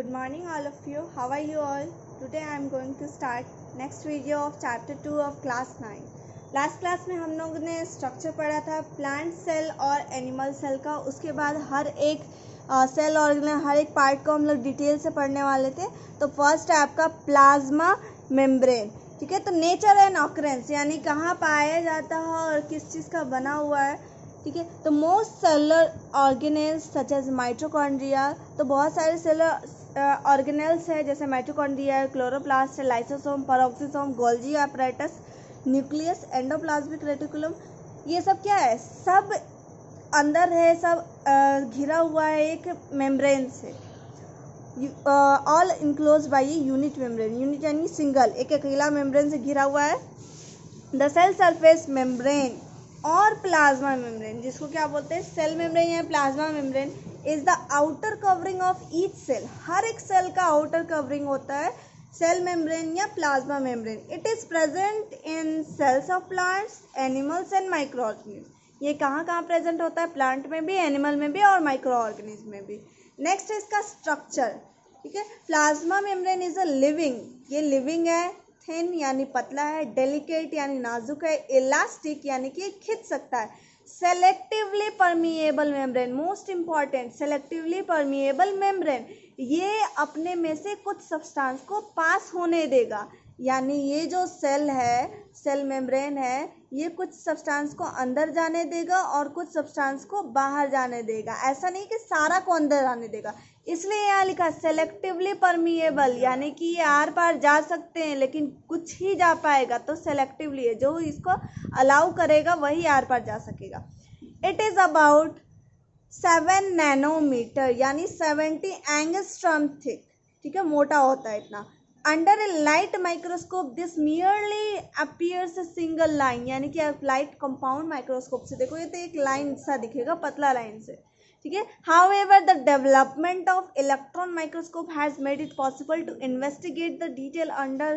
Good morning all of you. How are you all? Today I am going to start next video of chapter 2 of class 9. Last class में हम लोगों ने structure पढ़ा था plant cell और animal cell का. उसके बाद हर एक सेल ऑर्गेनल हर एक पार्ट को हम लोग डिटेल से पढ़ने वाले थे. तो फर्स्ट है आपका प्लाज्मा मेम्ब्रेन. ठीक है, तो नेचर एंड ऑकरेंस यानी कहाँ पाया जाता है और किस चीज़ का बना हुआ है. ठीक है, तो most cellular organelles such as mitochondria. तो बहुत सारे सेलुलर ऑर्गेनेल्स है जैसे mitochondria, chloroplast, lysosome, peroxisome, Golgi apparatus, nucleus, endoplasmic reticulum. ये सब क्या है? सब अंदर है, सब घिरा हुआ है एक मेम्ब्रेन से. All enclose by a unit membrane. Unit यानी सिंगल, एक अकेला मेम्ब्रेन से घिरा हुआ है. द सेल सरफेस मेम्ब्रेन और प्लाज्मा मेम्ब्रेन, जिसको क्या बोलते हैं सेल मेम्ब्रेन या plasma membrane, is the outer covering of each cell. हर एक सेल का आउटर कवरिंग होता है सेल मेम्ब्रेन या plasma membrane. It is present in cells of plants, animals and microorganism. ये कहाँ कहाँ प्रेजेंट होता है? प्लांट में भी, एनिमल में भी और माइक्रो ऑर्गेनिज्म में भी. नेक्स्ट है इसका स्ट्रक्चर. ठीक है, plasma membrane is a living. ये लिविंग है, थिन यानी पतला है, डेलिकेट यानी नाजुक है, इलास्टिक यानी कि खिंच सकता है, selectively permeable membrane. Most important, selectively permeable membrane. ये अपने में से कुछ सब्सटेंस को पास होने देगा. यानी ये जो सेल है, सेल मेम्ब्रेन है, ये कुछ सब्सटेंस को अंदर जाने देगा और कुछ सब्सटेंस को बाहर जाने देगा. ऐसा नहीं कि सारा को अंदर जाने देगा. इसलिए यहाँ लिखा सेलेक्टिवली परमिएबल, यानी कि ये आर पार जा सकते हैं लेकिन कुछ ही जा पाएगा. तो सेलेक्टिवली है, जो इसको अलाउ करेगा वही आर पार जा सकेगा. इट इज़ अबाउट 7 नैनोमीटर यानी 70 एंगस्ट्रॉम थिक. ठीक है, मोटा होता है इतना. Under A light microscope this merely appears a single line. यानी कि आप लाइट कंपाउंड माइक्रोस्कोप से देखोगे तो एक लाइन सा दिखेगा, पतला लाइन से. ठीक है, however the development of electron microscope has made it possible to investigate the detail under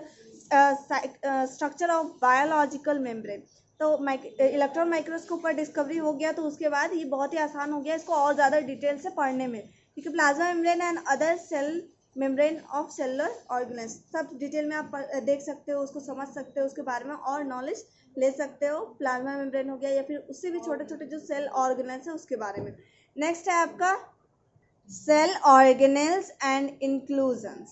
structure of biological membrane. तो इलेक्ट्रॉन माइक्रोस्कोप पर डिस्कवरी हो गया तो उसके बाद ये बहुत ही आसान हो गया इसको और ज़्यादा डिटेल से पढ़ने में. ठीक है, plasma membrane and other cell membrane of cellular organelles, सब डिटेल में आप देख सकते हो, उसको समझ सकते हो, उसके बारे में और नॉलेज ले सकते हो. प्लाज्मा मेम्ब्रेन हो गया या फिर उससे भी छोटे छोटे जो सेल ऑर्गेनेल्स है उसके बारे में. नेक्स्ट है आपका सेल ऑर्गेनेल्स एंड इंक्लूजन्स.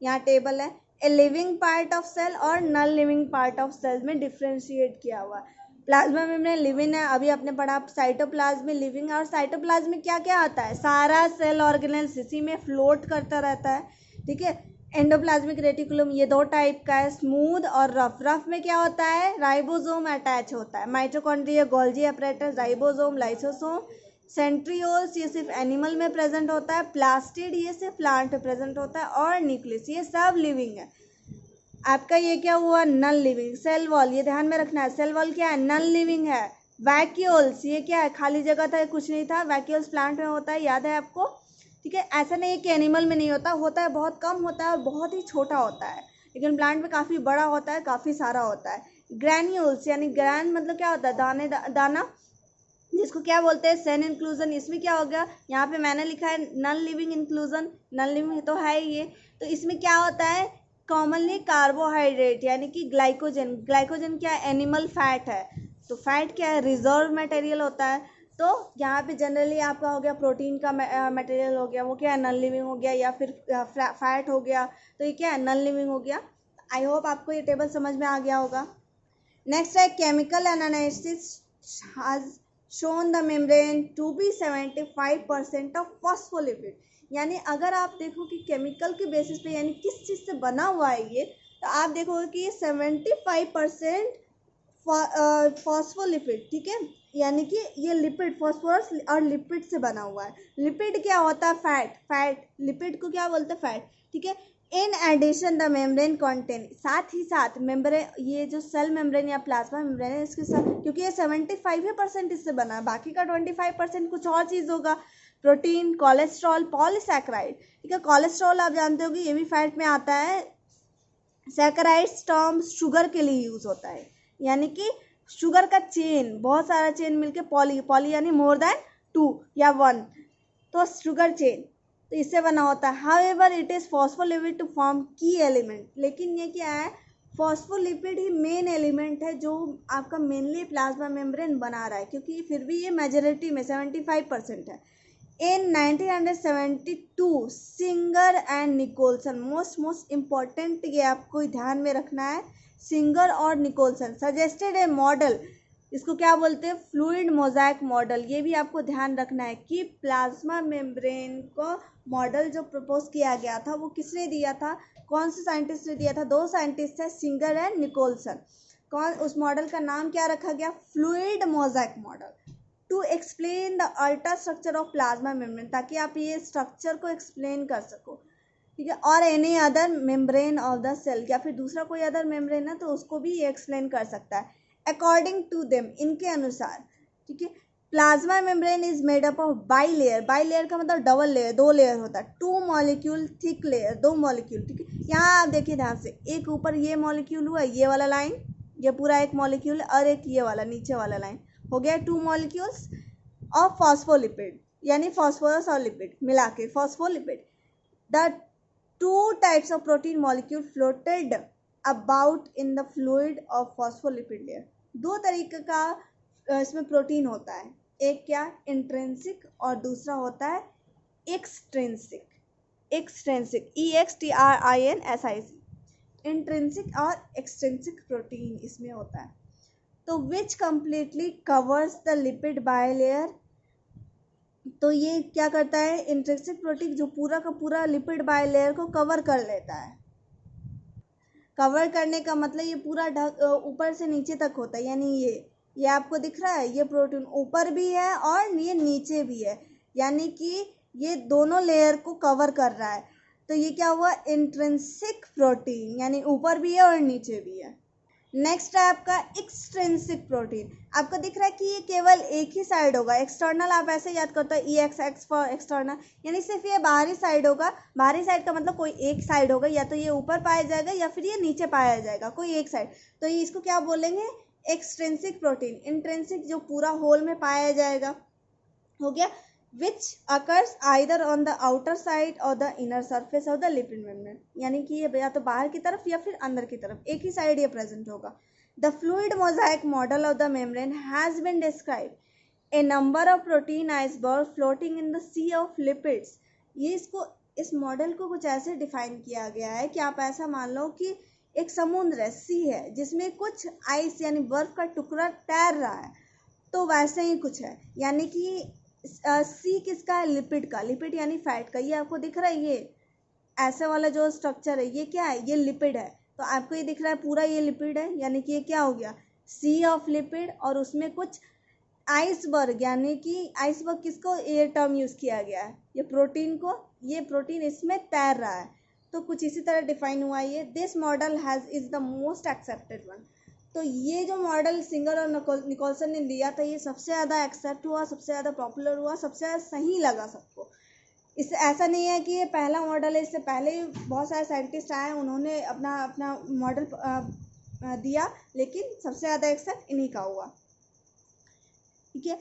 यहाँ टेबल है. A living part of cell और non living part of cell में डिफ्रेंशिएट किया हुआ है. प्लाज्मा मेम्ब्रेन लिविंग है, अभी आपने पढ़ा. साइटोप्लाज्म में लिविंग है. और साइटोप्लाज्म में क्या क्या आता है? सारा सेल ऑर्गेनेल्स इसी में फ्लोट करता रहता है. ठीक है, एंडोप्लाज्मिक रेटिकुलम ये दो टाइप का है, स्मूथ और रफ. रफ में क्या होता है? राइबोसोम अटैच होता है. Mitochondria, Golgi apparatus, ribosome, lysosome, centrioles ये सिर्फ एनिमल में प्रेजेंट होता है, प्लास्टिड ये सिर्फ प्लांट में प्रेजेंट होता है, और न्यूक्लियस ये सब लिविंग है. आपका ये क्या हुआ? Non living. सेल वॉल ये ध्यान में रखना है, सेल वॉल क्या है? नॉन लिविंग है. वैक्यूल्स ये क्या है? खाली जगह था, कुछ नहीं था. वैक्यूल्स प्लांट में होता है, याद है आपको? ठीक है, ऐसा नहीं है कि एनिमल में नहीं होता, होता है, बहुत कम होता है और बहुत ही छोटा होता है. लेकिन प्लांट में काफ़ी बड़ा होता है, काफ़ी सारा होता है. ग्रैन्यूल्स यानी ग्रैन मतलब क्या होता है? दाने दाना, जिसको क्या बोलते हैं? Cell inclusion. इसमें क्या हो गया? यहाँ पे मैंने लिखा है non living inclusion. Non living तो है ये. तो इसमें क्या होता है? कॉमनली कार्बोहाइड्रेट यानी कि ग्लाइकोजन. ग्लाइकोजन क्या है? एनिमल फैट है. तो फैट क्या है? रिजर्व मटेरियल होता है. तो यहाँ पे जनरली आपका हो गया प्रोटीन का मटेरियल हो गया, वो क्या है? नॉन लिविंग हो गया, या फिर फैट हो गया. तो ये क्या है? नॉन लिविंग हो गया. आई होप आपको ये टेबल समझ में आ गया होगा. नेक्स्ट है chemical analysis has shown the membrane to be 75% of phospholipid. यानी अगर आप देखो कि केमिकल के बेसिस पे यानी किस चीज़ से बना हुआ है ये, तो आप देखोगे कि ये 75% फॉस्फोलिपिड. ठीक है, यानी कि ये लिपिड, फॉस्फोरस और लिपिड से बना हुआ है. लिपिड क्या होता है? फैट. फैट लिपिड को क्या बोलते हैं? फैट. ठीक है, in addition the membrane contain, साथ ही साथ मेम्ब्रेन, ये जो सेल मेम्ब्रेन या प्लाज्मा मेम्ब्रेन है इसके साथ, क्योंकि ये 75% इससे बना है, बाकी का 25% कुछ और चीज़ होगा. Protein, cholesterol, polysaccharide. ठीक है, कोलेस्ट्रॉल आप जानते हो कि ये भी फैट में आता है. सैकेराइड्स टर्म शुगर के लिए यूज़ होता है, यानी कि शुगर का चेन, बहुत सारा चेन मिलके पॉली, पॉली यानी मोर देन 2 या 1, तो शुगर चेन. तो इससे बना होता है। However it is phospholipid to form key element, लेकिन ये क्या है, फॉस्फोलिपिड ही मेन एलिमेंट है जो आपका मेनली प्लाज्मा मेम्ब्रेन बना रहा है, क्योंकि फिर भी ये मेजॉरिटी में 75% है। In 1972 Singer and Nicolson, most important ये आपको ध्यान में रखना है, सिंगर और निकोलसन सजेस्टेड ए मॉडल, इसको क्या बोलते हैं, फ्लूइड मोज़ाइक मॉडल। ये भी आपको ध्यान रखना है कि प्लाज्मा मेम्ब्रेन को मॉडल जो प्रपोज किया गया था वो किसने दिया था, कौन से साइंटिस्ट ने दिया था, दो साइंटिस्ट है, सिंगर एंड निकोलसन। कौन, उस मॉडल का नाम क्या रखा गया, fluid mosaic model, to explain the ultra structure of plasma membrane, ताकि आप ये स्ट्रक्चर को एक्सप्लेन कर सको, ठीक है। और any other membrane of the cell, या फिर दूसरा कोई अदर मेम्ब्रेन है तो उसको भी ये एक्सप्लेन कर सकता है। अकॉर्डिंग टू देम, इनके अनुसार, ठीक है, plasma membrane is made up of by layer, by layer का मतलब डबल लेयर, दो लेयर होता है, टू मॉलिक्यूल थिक लेयर, दो मॉलिक्यूल, ठीक है। यहाँ आप देखिए ध्यान से, एक ऊपर ये मॉलिक्यूल हुआ, ये वाला लाइन, ये पूरा एक मॉलिक्यूल, और एक ये वाला नीचे वाला लाइन, हो गया टू मॉलिक्यूल्स ऑफ फॉस्फोलिपिड, यानी फॉस्फोरस और लिपिड मिला के phospholipid. The two types of protein molecule floated about in the fluid of phospholipid layer. दो तरीके का इसमें प्रोटीन होता है, एक क्या, इंट्रिंसिक, और दूसरा होता है एक्सट्रिंसिक। एक्सट्रिंसिक, EXTRINSIC, इंट्रिंसिक और एक्सट्रिंसिक प्रोटीन इसमें होता है। तो विच completely covers the lipid bilayer, तो ये क्या करता है, इंट्रिंसिक प्रोटीन जो पूरा का पूरा लिपिड बायलेयर को कवर कर लेता है। कवर करने का मतलब ये पूरा ऊपर से नीचे तक होता है, यानी ये आपको दिख रहा है, ये प्रोटीन ऊपर भी है और ये नीचे भी है, यानी कि ये दोनों लेयर को कवर कर रहा है। तो ये क्या हुआ, इंट्रिंसिक प्रोटीन, यानी ऊपर भी है और नीचे भी है। नेक्स्ट है आपका एक्सट्रिंसिक प्रोटीन। आपको दिख रहा है कि ये केवल एक ही साइड होगा, एक्सटर्नल आप ऐसे याद करते हो, EXX फॉर एक्सटर्नल, यानी सिर्फ ये बाहरी साइड होगा। बाहरी साइड का मतलब कोई एक साइड होगा, या तो ये ऊपर पाया जाएगा या फिर ये नीचे पाया जाएगा, कोई एक साइड। तो ये इसको क्या बोलेंगे, एक्सट्रिंसिक प्रोटीन। इंट्रिंसिक जो पूरा होल में पाया जाएगा, हो गया। which occurs either on the outer side or the inner surface of the lipid membrane, यानी कि ये या तो बाहर की तरफ या फिर अंदर की तरफ, एक ही साइड ये प्रेजेंट होगा। The fluid mosaic model of the membrane has been described. A number of protein icebergs floating in the sea of lipids. ये इस मॉडल को कुछ ऐसे डिफाइन किया गया है कि आप ऐसा मान लो कि एक समुद्र है, सी है, जिसमें कुछ आइस यानी बर्फ का टुकड़ा तैर रहा है, तो वैसे ही कुछ है। यानी कि सी किसका है, लिपिड का, लिपिड यानी फैट का। ये आपको दिख रहा है, ये ऐसे वाला जो स्ट्रक्चर है ये क्या है, ये लिपिड है। तो आपको ये दिख रहा है पूरा ये लिपिड है, यानी कि ये क्या हो गया, सी ऑफ लिपिड। और उसमें कुछ आइसबर्ग, यानी कि आइसबर्ग किसको ये टर्म यूज़ किया गया है, ये प्रोटीन को, ये प्रोटीन इसमें तैर रहा है। तो कुछ इसी तरह डिफाइन हुआ ये। This model has is the most accepted one. तो ये जो मॉडल सिंगर और निकोलसन ने लिया था, ये सबसे ज़्यादा एक्सेप्ट हुआ, सबसे ज़्यादा पॉपुलर हुआ, सबसे ज़्यादा सही लगा सबको। इससे ऐसा नहीं है कि ये पहला मॉडल है, इससे पहले बहुत सारे साइंटिस्ट आए, उन्होंने अपना मॉडल दिया, लेकिन सबसे ज़्यादा एक्सेप्ट इन्हीं का हुआ, ठीक है।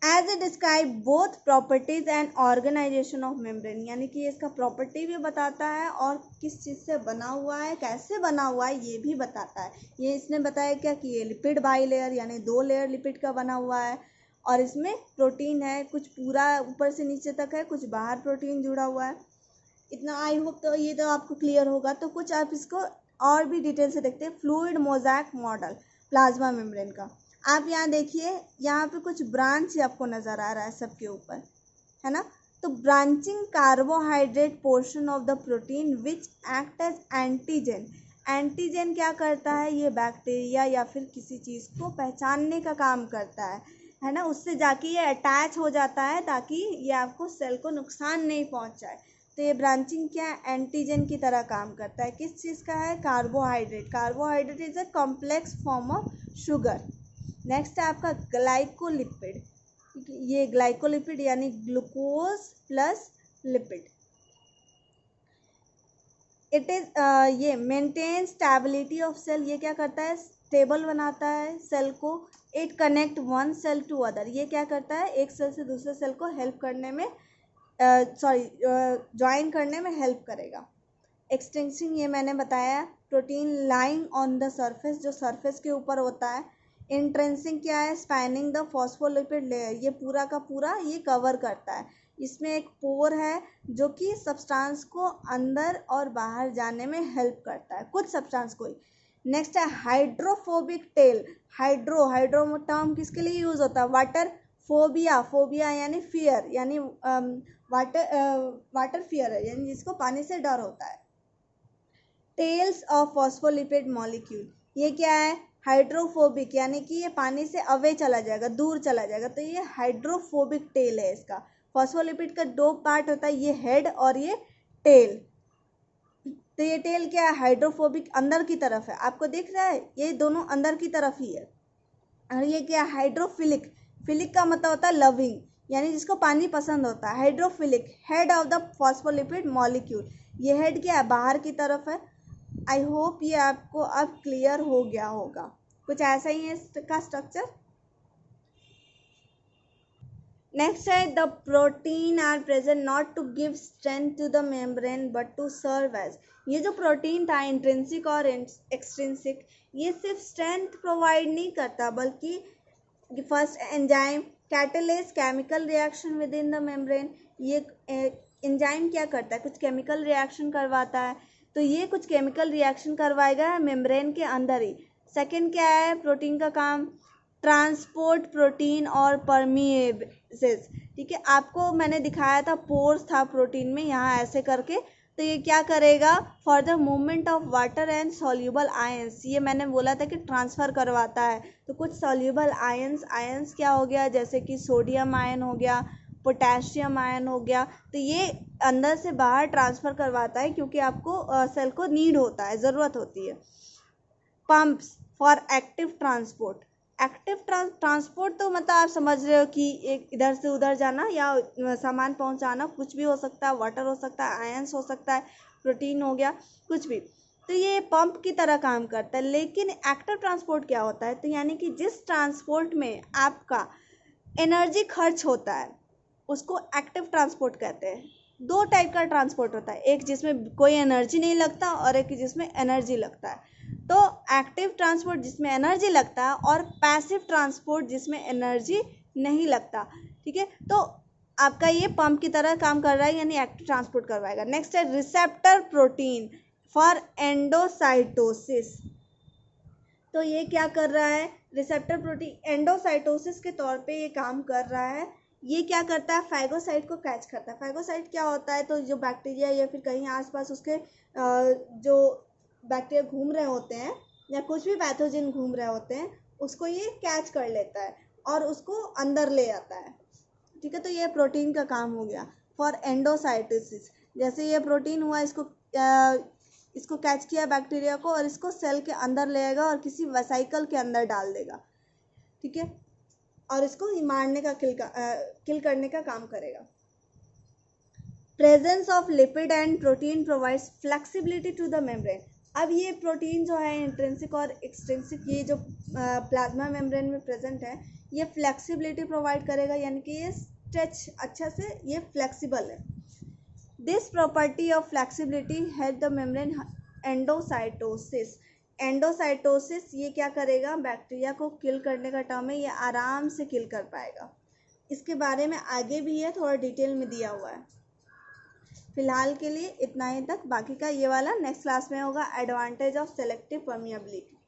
As a describe both properties and organization of membrane, यानी कि इसका प्रॉपर्टी भी बताता है और किस चीज़ से बना हुआ है, कैसे बना हुआ है ये भी बताता है। ये इसने बताया क्या कि ये लिपिड बाई लेयर, यानी दो लेयर लिपिड का बना हुआ है, और इसमें प्रोटीन है, कुछ पूरा ऊपर से नीचे तक है, कुछ बाहर प्रोटीन जुड़ा हुआ है। इतना आई होप तो ये तो आपको क्लियर होगा। तो कुछ आप इसको और भी डिटेल से देखते हैं। Fluid mosaic model plasma membrane का, आप यहाँ देखिए, यहाँ पे कुछ ब्रांच आपको नज़र आ रहा है सबके ऊपर, है ना। तो branching carbohydrate portion of the protein which act as antigen. Antigen क्या करता है, ये बैक्टीरिया या फिर किसी चीज़ को पहचानने का काम करता है ना। उससे जाके ये अटैच हो जाता है ताकि ये आपको सेल को नुकसान नहीं पहुंचाए। तो ये ब्रांचिंग क्या है, एंटीजन की तरह काम करता है। किस चीज़ का है, carbohydrate. Carbohydrate is a complex form of sugar. Next है आपका ग्लाइकोलिपिड। ये ग्लाइकोलिपिड यानी glucose plus lipid. It is ये मेंटेन स्टेबिलिटी ऑफ सेल। ये क्या करता है, स्टेबल बनाता है सेल को। It connect one cell to other. ये क्या करता है, एक सेल से दूसरे सेल को हेल्प करने में सॉरी ज्वाइन करने में हेल्प करेगा। एक्सटेंसिंग ये मैंने बताया, protein lying on the surface, जो सरफेस के ऊपर होता है। इंट्रेंसिंग क्या है, स्पैनिंग द फॉस्फोलिपिड लेयर, ये पूरा का पूरा ये कवर करता है। इसमें एक पोर है जो कि सब्सटेंस को अंदर और बाहर जाने में हेल्प करता है, कुछ सब्सटेंस को ही। नेक्स्ट है हाइड्रोफोबिक टेल। हाइड्रो टर्म किसके लिए यूज होता है, वाटर फोबिया, फोबिया यानी फियर, यानी वाटर फियर है, यानी जिसको पानी से डर होता है। टेल्स ऑफ फॉस्फोलिपिड मॉलिक्यूल, ये क्या है, हाइड्रोफोबिक, यानी कि ये पानी से अवे चला जाएगा, दूर चला जाएगा, तो ये हाइड्रोफोबिक टेल है इसका। फॉस्फोलिपिड का दो पार्ट होता है, ये हेड और ये टेल। तो ये टेल क्या है, हाइड्रोफोबिक, अंदर की तरफ है, आपको दिख रहा है, ये दोनों अंदर की तरफ ही है। और ये क्या है, हाइड्रोफिलिक, फिलिक का मतलब होता है लविंग, यानी जिसको पानी पसंद होता है। Hydrophilic, head of the phospholipid molecule, ये हेड क्या है, बाहर की तरफ है। आई होप ये आपको अब क्लियर हो गया होगा, कुछ ऐसा ही है इसका स्ट्रक्चर। नेक्स्ट है the protein are present not to give strength to the membrane but to serve as. ये जो प्रोटीन था इंट्रिंसिक और एक्सट्रिंसिक, ये सिर्फ स्ट्रेंथ प्रोवाइड नहीं करता, बल्कि first enzyme catalyst chemical reaction with in the membrane. ये एंजाइम क्या करता है, कुछ केमिकल रिएक्शन करवाता है, तो ये कुछ केमिकल रिएक्शन करवाएगा मेम्ब्रेन के अंदर ही। सेकंड क्या है प्रोटीन का काम, ट्रांसपोर्ट प्रोटीन और परमिएबेसिस। ठीक है, आपको मैंने दिखाया था पोर्स था प्रोटीन में, यहाँ ऐसे करके, तो ये क्या करेगा, for the movement of water and soluble ions, ये मैंने बोला था कि ट्रांसफ़र करवाता है। तो कुछ सॉल्यूबल आयंस क्या हो गया, जैसे कि सोडियम आयन हो गया, पोटेशियम आयन हो गया, तो ये अंदर से बाहर ट्रांसफ़र करवाता है, क्योंकि आपको सेल को नीड होता है, ज़रूरत होती है। Pumps for active transport, active transport तो मतलब आप समझ रहे हो कि एक इधर से उधर जाना या सामान पहुंचाना, कुछ भी हो सकता है, वाटर हो सकता है, आयंस हो सकता है, प्रोटीन हो गया, कुछ भी, तो ये पंप की तरह काम करता है। लेकिन एक्टिव ट्रांसपोर्ट क्या होता है, तो यानी कि जिस ट्रांसपोर्ट में आपका एनर्जी खर्च होता है उसको एक्टिव ट्रांसपोर्ट कहते हैं। दो टाइप का ट्रांसपोर्ट होता है, एक जिसमें कोई एनर्जी नहीं लगता और एक जिसमें एनर्जी लगता है। तो एक्टिव ट्रांसपोर्ट जिसमें एनर्जी लगता है और पैसिव ट्रांसपोर्ट जिसमें एनर्जी नहीं लगता। ठीक है, तो आपका ये पंप की तरह काम कर रहा है, यानी एक्टिव ट्रांसपोर्ट करवाएगा। नेक्स्ट है रिसेप्टर प्रोटीन फॉर एंडोसाइटोसिस। तो ये क्या कर रहा है, रिसेप्टर प्रोटीन एंडोसाइटोसिस के तौर पे ये काम कर रहा है। ये क्या करता है, फाइगोसाइट को कैच करता है। फाइगोसाइट क्या होता है, तो जो बैक्टीरिया या फिर कहीं आसपास उसके जो बैक्टीरिया घूम रहे होते हैं या कुछ भी पैथोजन घूम रहे होते हैं, उसको ये कैच कर लेता है और उसको अंदर ले आता है। ठीक है, तो ये प्रोटीन का काम हो गया फॉर एंडोसाइटोसिस। जैसे ये प्रोटीन हुआ, इसको कैच किया बैक्टीरिया को और इसको सेल के अंदर ले आएगा और किसी वेसिकल के अंदर डाल देगा। ठीक है, और इसको मारने का किल करने का काम करेगा। Presence of lipid and protein provides flexibility to the membrane. अब ये प्रोटीन जो है इंट्रिंसिक और एक्सट्रिंसिक, ये जो प्लाज्मा मेम्ब्रेन में प्रेजेंट है, ये फ्लेक्सिबिलिटी प्रोवाइड करेगा, यानी कि ये स्ट्रेच अच्छा से, ये फ्लेक्सिबल है। This property of flexibility help the membrane endocytosis. Endocytosis ये क्या करेगा, बैक्टीरिया को किल करने का टर्म है, ये आराम से किल कर पाएगा। इसके बारे में आगे भी है, थोड़ा डिटेल में दिया हुआ है। फिलहाल के लिए इतना ही तक, बाकी का ये वाला नेक्स्ट क्लास में होगा, एडवांटेज ऑफ सेलेक्टिव परमिएबिलिटी।